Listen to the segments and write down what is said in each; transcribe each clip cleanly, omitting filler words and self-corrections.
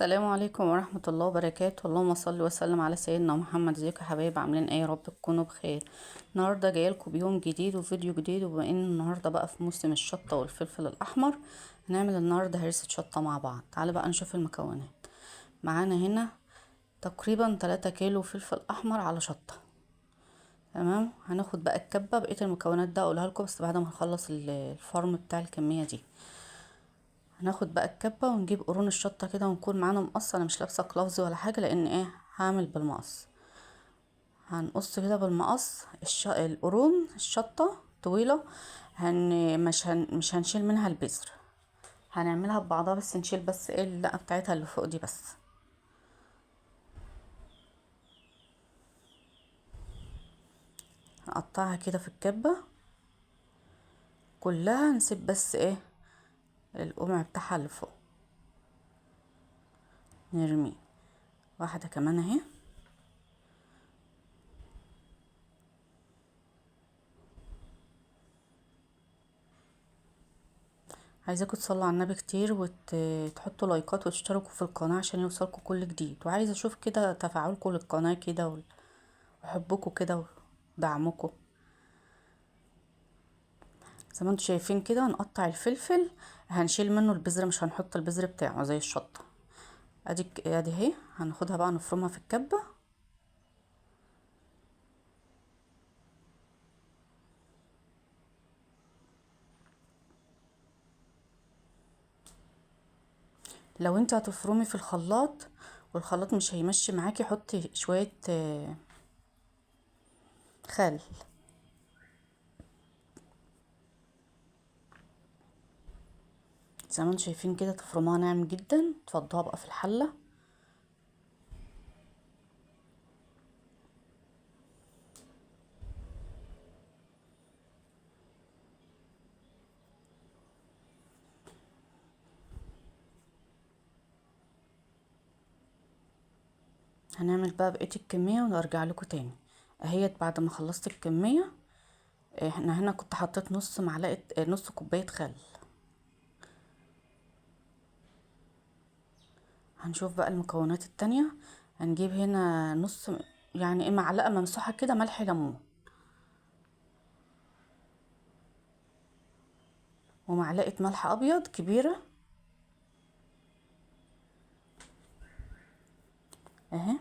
السلام عليكم ورحمة الله وبركاته. اللهم صل وسلم على سيدنا محمد. ازيكم يا حبايب؟ عاملين ايه؟ يا رب تكونوا بخير. النهارده جايلكم بيوم جديد وفيديو جديد، وبما ان النهارده بقى في موسم الشطة والفلفل الاحمر هنعمل النهارده هرسة شطة مع بعض. تعالوا بقى نشوف المكونات. معانا هنا تقريبا 3 كيلو فلفل احمر على شطة. تمام، هناخد بقى الكبة. بقية المكونات ده اقولها لكم بس بعد ما نخلص الفرم بتاع الكمية دي. هناخد بقى الكبة ونجيب قرون الشطة كده، ونكون معانا مقص. انا مش لابسه كلافز ولا حاجه لان هعمل بالمقص. هنقص كده بالمقص القرون الشطه طويله. مش هنشيل منها البذر، هنعملها ببعضها بس نشيل بس اللقه بتاعتها اللي فوق دي بس. هنقطعها كده في الكبه كلها، نسيب بس القمع بتاعها اللي فوق نرميه. واحده كمان اهي. عايزاكم تصلوا على النبي كتير وتحطوا لايكات وتشتركوا في القناة عشان يوصلكم كل جديد. وعايزة اشوف كده تفاعلكم للقناة كده وحبكم كده ودعمكم. زي ما انتوا شايفين كده هنقطع الفلفل، هنشيل منه البذر، مش هنحط البذر بتاعه زي الشطة. ادي اهي. هناخدها بقى نفرمها في الكبة. لو انت هتفرمي في الخلاط والخلاط مش هيمشي معاكي، حطي شوية خل. زي ما انتوا شايفين كده تفرموها ناعم جدا. تفضوها بقى في الحلة. هنعمل بقى بقية الكمية ونرجع لكم تاني. اهيت بعد ما خلصت الكمية. احنا هنا كنت حطيت نص معلقة نص كوباية خل. هنشوف بقى المكونات التانية. هنجيب هنا نص، يعني معلقة ممسوحة كده ملح ليمون، ومعلقة ملح ابيض كبيرة اهي.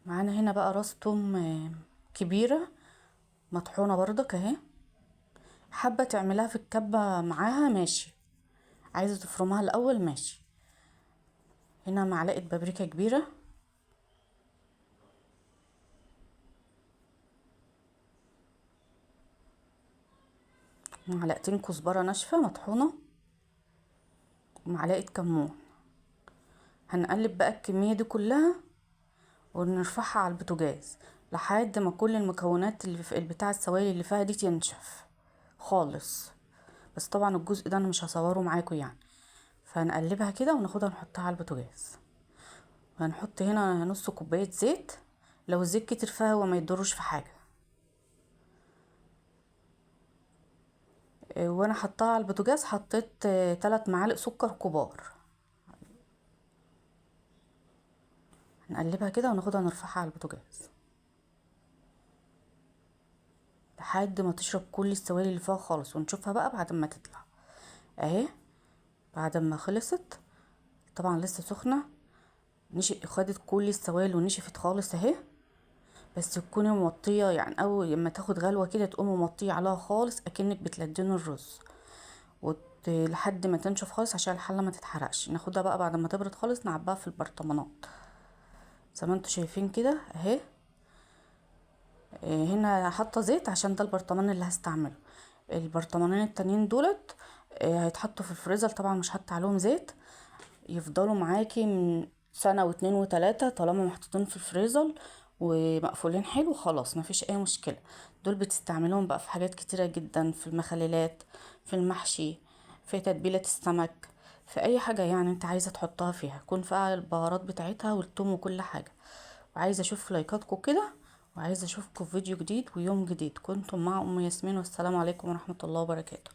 معانا هنا بقى راس توم كبيرة مطحونة برضك اهي. حابة تعملها في الكبة معاها ماشي، عايزة تفرمها الاول ماشي. هنا معلقة بابريكا كبيرة، معلقتين كزبرة ناشفة مطحونة، ومعلقة كمون. هنقلب بقى الكمية دي كلها ونرفعها على البوتاجاز لحد ما كل المكونات اللي في البتاع السوائل اللي فيها دي تنشف خالص. بس طبعا الجزء ده انا مش هصوره معاكم يعني. فهنقلبها كده وناخدها نحطها على البوتاجاز. هنحط هنا نص كوباية زيت. لو الزيت كتر فهو ما يضرش في حاجة. وانا حطها على البوتاجاز حطيت 3 معالق سكر كبار. هنقلبها كده وناخدها نرفعها على البوتاجاز لحد ما تشرب كل السوائل اللي فيها خالص، ونشوفها بقى بعد ما تطلع اهي. بعد ما خلصت طبعا لسه سخنة، خدت كل السوائل ونشفت خالص اهي. بس تكوني موطيه، يعني اول لما تاخد غلوه كده تقومي موطيه عليها خالص اكنك بتلدين الرز لحد ما تنشف خالص عشان الحله ما تتحرقش. ناخدها بقى بعد ما تبرد خالص نعباها في البرطمانات زي ما انتوا شايفين كده اهي. هنا حاطه زيت عشان ده البرطمان اللي هستعمله. البرطمانين التانيين دولت هيتحطوا في الفريزر. طبعا مش حاطه عليهم زيت، يفضلوا معاكي من سنة واتنين وتلاتة طالما محطوطين في الفريزر ومقفولين حلو خلاص مفيش اي مشكلة. دول بتستعملوهم بقى في حاجات كتيرة جدا، في المخللات، في المحشي، في تتبيلة السمك، في اي حاجة يعني انت عايزة تحطها فيها يكون فيها البهارات بتاعتها والثوم وكل حاجة. وعايزة اشوف لايكاتكم كده، وعايزة اشوفكم في فيديو جديد ويوم جديد. كنتم مع ام ياسمين، والسلام عليكم ورحمة الله وبركاته.